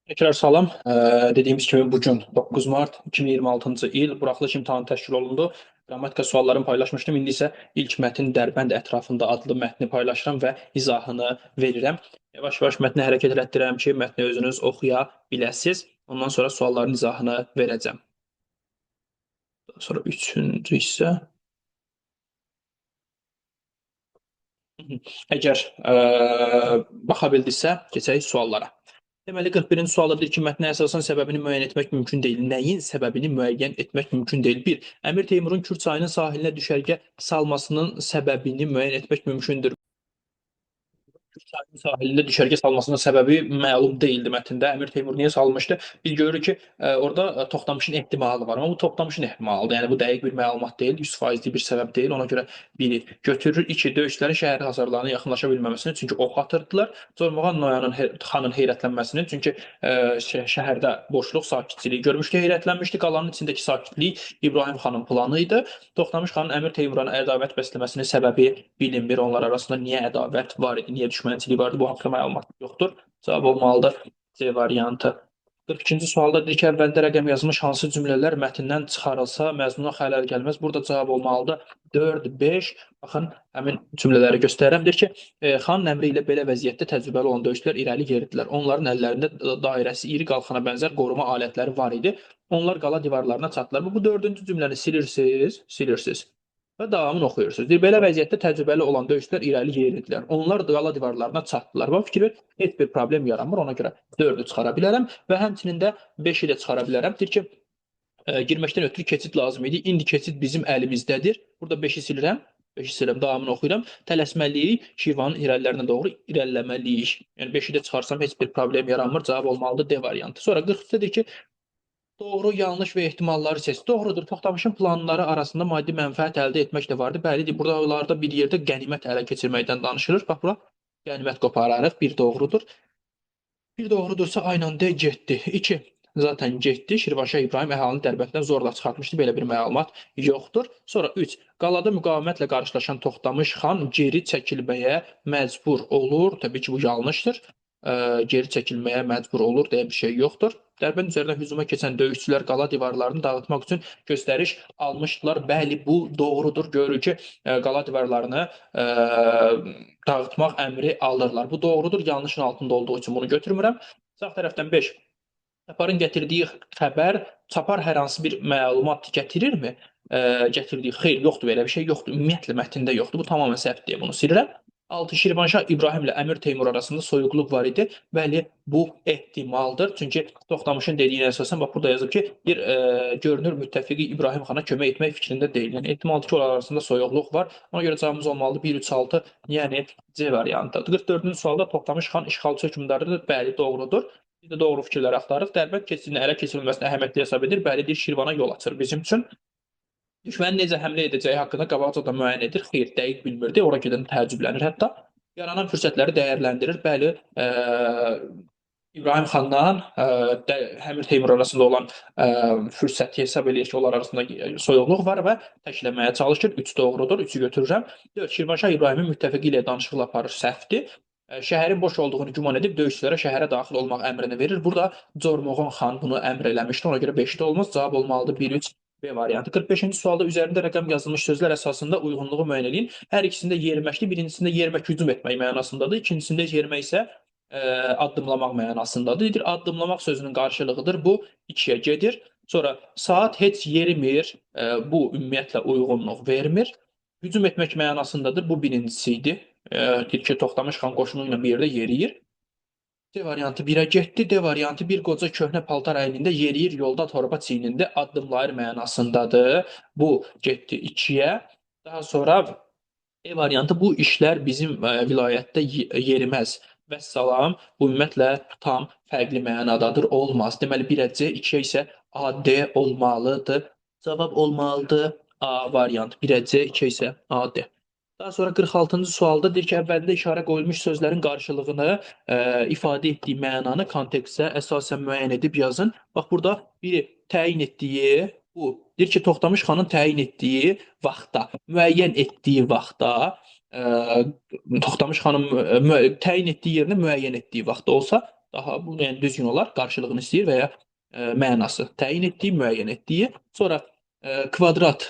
Tekrar salam. Dediyimiz kimi bugün 9 Mart 2026-cı il buraxılış imtahanı təşkil olundu. Qrammatika suallarını paylaşmışdım. İndi isə ilk mətn Dərbənd ətrafında adlı mətni paylaşıram və izahını verirəm. Yavaş-yavaş mətni hərəkət elətdirirəm ki, mətni özünüz oxuya biləsiniz. Ondan sonra sualların izahını verəcəm. Daha sonra üçüncü hissə. Əgər baxa bildinizsə, keçək suallara. Deməli 41-ci sualda deyir ki, mətnə əsasən səbəbini müəyyən etmək mümkün deyil. Nəyin səbəbini müəyyən etmək mümkün deyil? 1. Əmir Teymurun Kür çayının sahilinə düşərgə salmasının səbəbini müəyyən etmək mümkündür. Çayın sahilində düşərgə salmasının səbəbi məlum deyildi mətndə. Əmir Teymur niyə salmışdı? Biz görürük ki, orada Toxtamışın ehtimalı var. Amma bu Toxtamışın ehtimalıdır. Yəni bu dəqiq bir məlumat deyil, 100% bir səbəb deyil. Ona görə biri götürür. 2. Döyüşçülərin şəhər hasarlarına yaxınlaşa bilməməsini, çünki ox atırdılar. Zormağan Noyanın xanın heyrətlənməsini, çünki şəhərdə boşluq, sakitçilik görmüşdü, heyrətlənmişdi. Qalanın içindəki sakitlik İbrahim xanın planı idi. Toxtamış xanın Əmir Teymurun ədavət bəsləməsinin səbəbi bilinmir. Onlar arasında niyə ədavət var idi, niyə düşmənçilik vardı, bu haqda məlumat yoxdur. Cavab olmalıdır C variantı. 42-ci sualda deyir ki, əvvəldə rəqəm yazılmış hansı cümlələr mətndən çıxarılsa məzmuna xələl gəlməz. Burada cavab olmalıdır 4, 5. Baxın, həmin cümlələri göstərirəm. Deyir ki, xanın əmri ilə belə vəziyyətdə təcrübəli olan döyüşçülər irəli yeridilər. Onların əllərində dairəsi iri qalxana bənzər qoruma alətləri var idi. Onlar qala divarlarına çatdılar. Bu dördüncü cümləni silirsiniz və davamını oxuyursunuz. Deyir, belə vəziyyətdə təcrübəli olan döyüşçülər irəli yeridilər. Onlar qala divarlarına çatdılar. Bu fikri heç bir problem yaranmır. Ona görə 4-ü çıxara bilərəm və həmçinin də 5-i də çıxara bilərəm. Deyir ki, girməkdən ötürü keçid lazım idi. İndi keçid bizim əlimizdədir. Burada 5-i silirəm. 5-i silirəm, davamını oxuyuram. Tələsməliyik, Şirvanın irəlilərinə doğru irəliləməliyik. Yəni 5-i də çıxarsam heç bir problem yaranmır. Cavab olmalıdır D variantı. Sonra 43-də deyir ki, doğru, yanlış və ehtimalları seç. Doğrudur, Toxtamışın planları arasında maddi mənfəət əldə etmək də vardı. Bəlidir, buralarda bir yerdə qənimət ələ keçirməkdən danışılır. Bax, bura qənimət qopararıq. Bir doğrudur. Bir doğrudursa aynen D getdi. 2. Zaten getdi. Şirvanşah İbrahim əhalini Dərbənddən zorla çıxartmışdı. Belə bir məlumat yoxdur. Sonra 3. Qalada müqavimətlə qarşılaşan Toxtamış xan geri çəkilməyə məcbur olur. Təbii ki, bu yanlışdır. Geri çəkilməyə məcbur olur deyə bir şey yoxdur. Dərbənd üzərinə hücuma keçən döyüşçülər qala divarlarını dağıtmaq üçün göstəriş almışdılar. Bəli, bu doğrudur. Görürük ki, qala divarlarını dağıtmaq əmri alırlar. Bu doğrudur. Yanlışın altında olduğu üçün bunu götürmürəm. Sağ tərəfdən 5. Çaparın gətirdiyi xəbər Çapar hər hansı bir məlumat gətirirmi? Gətirdiyi xeyr, yoxdur, belə bir şey yoxdur. Ümumiyyətlə mətndə yoxdur. Bu tamamilə səhvdir deyə bunu silirəm. 6. Şirvanşah İbrahim ilə Əmir Teymur arasında soyuqluq var idi. Bəli, bu ehtimaldır. Çünki Toxtamışın dediyinə əsasən bax burada yazıb ki, bir görünür müttəfiqi İbrahim xana kömək etmək fikrində deyil. Yəni ehtimaldır ki, onlar arasında soyuqluq var. Ona görə cavabımız olmalıdır 1, 3, 6, yəni C variantı. 44-cü sualda Toxtamış xan işğalçı hökmdarıdır. Bəli, doğrudur. Biz də doğru fikirləri axtarırıq. Dərbənd keçidinin ələ keçirilməsini əhəmiyyətli hesab edir. Bəli, deyir, Şirvana yol açır bizim üçün. Düşmənin necə həmlə edəcəyi haqqında qabaqcadan müəyyən edir. Xeyr, dəqiq bilmirdi. Ora gedən təəccüblənir hətta. Yaranan fürsətləri dəyərləndirir. Bəli, İbrahim xandan Əmir Teymur arasında olan fürsəti hesab eləyir ki, onlar arasında soyuqluq var və təkləməyə çalışır. 3 doğrudur, 3-ü götürürəm. 4. Şirvanşah İbrahimin müttəfiqi ilə danışıqlar aparır, səhvdir. Şəhərin boş olduğunu güman edib döyüşçülərə şəhərə daxil olmaq əmrini verir. Burada Cormoğon xan bunu əmr eləmişdi. Ona görə 5 də olmaz. Cavab olmalıdır 1, 3, B variantı. 45-ci sualda üzərində rəqəm yazılmış sözlər əsasında uyğunluğu müəyyən eləyin. Hər ikisində yeriməşli, birincisində yerimək hücum etmək mənasındadır, ikincisində yerimək isə addımlamaq mənasındadır. Deyir, addımlamaq sözünün qarşılığıdır. Bu 2-yə gedir. Sonra saat heç yerimir. Bu ümumiyyətlə uyğunluq vermir. Hücum etmək mənasındadır. Bu birincisi idi. Deyir ki, Toxtamış xan qoşunu ilə bir yerdə yeriyir. D variantı 1-ə getdi. D variantı bir qoca köhnə paltar əynində yeriyir, yolda torba çiynində addımlayır mənasındadır. Bu getdi 2-yə. Daha sonra E variantı bu işlər bizim vilayətdə yeriməz. Vəssalam. Bu ümumiyyətlə tam fərqli mənadadır, olmaz. Deməli 1-ə C, 2-yə isə A, D olmalıdır. Cavab olmalıdır A variantı. 1-ə C, 2-yə isə A, D. Daha sonra 46-cı sualda deyir ki, əvvəldə işarə qoyulmuş sözlərin qarşılığını, ifadə etdiyi mənanı kontekstə əsasən müəyyən edib yazın. Bax, burada biri təyin etdiyi, bu. Deyir ki, Toxtamış xanın təyin etdiyi vaxtda, müəyyən etdiyi vaxtda, Toxtamış xanın təyin etdiyi yerinə müəyyən etdiyi vaxtda olsa, Daha bu yəni düzgün olar, qarşılığını istəyir və ya mənası təyin etdiyi, müəyyən etdiyi. Sonra kvadrat,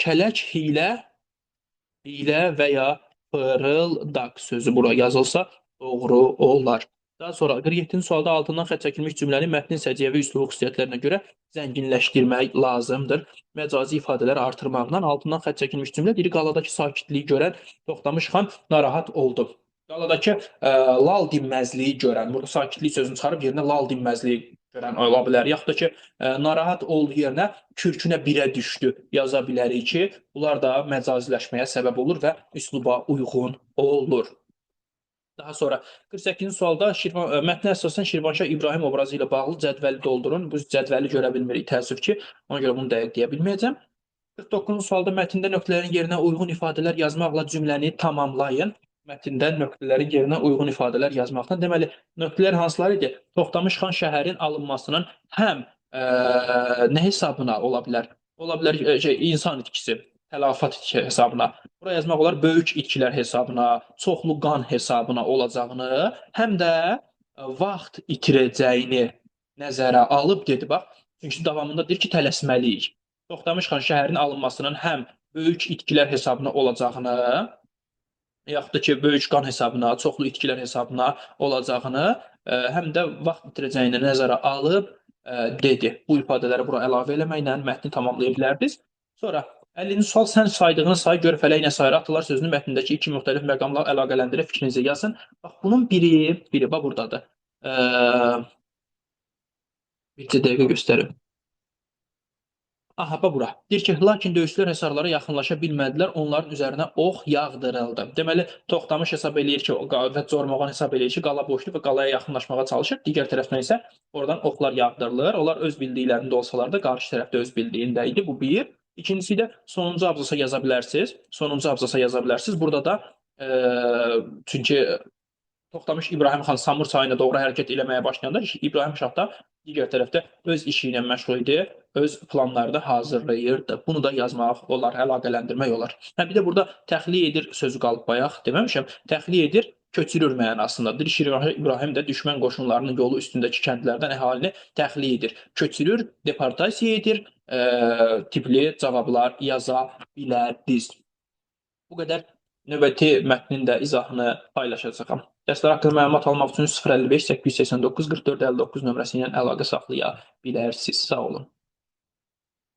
kələk, hiylə və ya fırıldaq sözü bura yazılsa doğru olar. Daha sonra 47-ci sualda altından xətt çəkilmiş cümləni mətnin səciyyəvi üslub xüsusiyyətlərinə görə zənginləşdirmək lazımdır. Məcazi ifadələri artırmaqla altından xətt çəkilmiş cümlə diri qaladakı sakitliyi görən Toxtamış xan narahat oldu. Qaladakı lal dinməzliyi görən, burada sakitlik sözünü çıxarıb yerinə lal dinməzliyi görən ola bilər. Yaxud da ki, narahat oldu yerinə kürkünə birə düşdü yaza bilərik ki, bunlar da məcaziləşməyə səbəb olur və üsluba uyğun olur. Daha sonra 48-ci sualda mətnə əsasən Şirvanşah İbrahim obrazı ilə bağlı cədvəli doldurun. Bu cədvəli görə bilmirik təəssüf ki, ona görə bunu dəqiq deyə bilməyəcəm. 49-cu sualda mətndə nöqtələrin yerinə uyğun ifadələr yazmaqla cümləni tamamlayın. Mətndə nöqtələrin yerinə uyğun ifadələr yazmaqdan. Deməli, nöqtələr hansılar idi? Toxtamış xan şəhərin alınmasının həm nə hesabına ola bilər? Ola bilər insan itkisi, tələfat hesabına. Bura yazmaq olar böyük itkilər hesabına, çoxlu qan hesabına olacağını, həm də vaxt itirəcəyini nəzərə alıb dedi bax. Çünki davamında deyir ki, tələsməliyik. Toxtamış xan şəhərin alınmasının həm böyük itkilər hesabına olacağını, yaxud da ki, böyük qan hesabına, çoxlu itkilər hesabına olacağını, həm də vaxt itirəcəyini nəzərə alıb dedi. Bu ifadələri bura əlavə eləməklə mətni tamamlaya bilərdiniz. Sonra 50-ci sual sən saydığın say gör fələk nə sayır atılar sözünü mətnindəki iki müxtəlif məqamla əlaqələndirib fikrinizi yazın. Bax bunun biri bax burdadır. Bir dəqiqə göstərim. Aha, bax bura. Deyir ki, lakin döyüşçülər həsarlara yaxınlaşa bilmədilər, onların üzərinə ox yağdırıldı. Deməli, Toxtamış hesab eləyir ki, və Zormoğan hesab eləyir ki, qala boşdur və qalaya yaxınlaşmağa çalışır. Digər tərəfdən isə oradan oxlar yağdırılır. Onlar öz bildiklərində olsalar da qarşı tərəfdə öz bildiyində idi. Bu bir. İkincisi də sonuncu abzasa yaza bilərsiniz. Sonuncu abzasa yaza bilərsiniz. Burada da çünki Toxtamış İbrahim xan Samur çayına doğru hərəkət eləməyə başlayanda İbrahim şah da digər tərəfdə öz işi ilə məşğul idi, öz planlarını hazırlayırdı. Bunu da yazmaq olar, əlaqələndirmək olar. Hə, bir də burada təxliyə edir sözü qalıb bayaq deməmişəm. Təxliyə edir, köçürür mənasındadır. Şirvanşah İbrahim də düşmən qoşunlarının yolu üstündəki kəndlərdən əhalini təxliyə edir. Köçürür, deportasiya edir, tipli cavablar yaza bilərdiniz. Bu qədər növbəti mətnin də izahını paylaşacağam. Dərslər haqqında məlumat almaq üçün 055 889 44 59 nömrəsi ilə əlaqə saxlaya bilərsiniz. Sağ olun.